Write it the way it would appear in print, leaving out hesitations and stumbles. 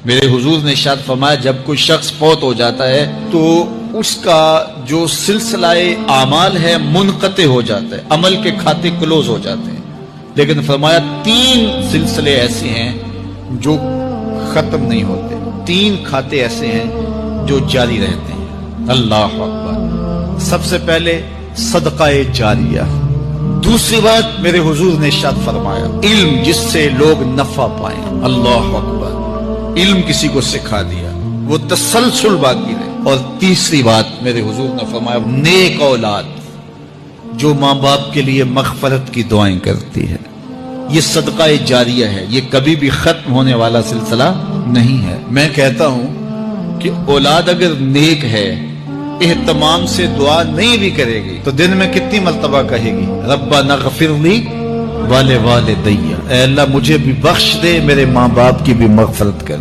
میرے حضور نے ارشاد فرمایا جب کوئی شخص فوت ہو جاتا ہے تو اس کا جو سلسلہ اعمال ہے منقطع ہو جاتا ہے، عمل کے کھاتے کلوز ہو جاتے ہیں، لیکن فرمایا 3 سلسلے ایسے ہیں جو ختم نہیں ہوتے، 3 کھاتے ایسے ہیں جو جاری رہتے ہیں۔ اللہ اکبر۔ سب سے پہلے صدقہ جاریہ، دوسری بات میرے حضور نے ارشاد فرمایا علم جس سے لوگ نفع پائیں۔ اللہ اکبر، علم کسی کو سکھا دیا وہ تسلسل باقی رہے۔ اور تیسری بات میرے حضور نے فرمایا نیک اولاد جو ماں باپ کے لیے مغفرت کی دعائیں کرتی ہے۔ یہ صدقہ جاریہ ہے، یہ کبھی بھی ختم ہونے والا سلسلہ نہیں ہے۔ میں کہتا ہوں کہ اولاد اگر نیک ہے، اہتمام سے دعا نہیں بھی کرے گی تو دن میں کتنی مرتبہ کہے گی ربنا اغفر لی والوالدی، اے اللہ مجھے بھی بخش دے، میرے ماں باپ کی بھی مغفرت کر۔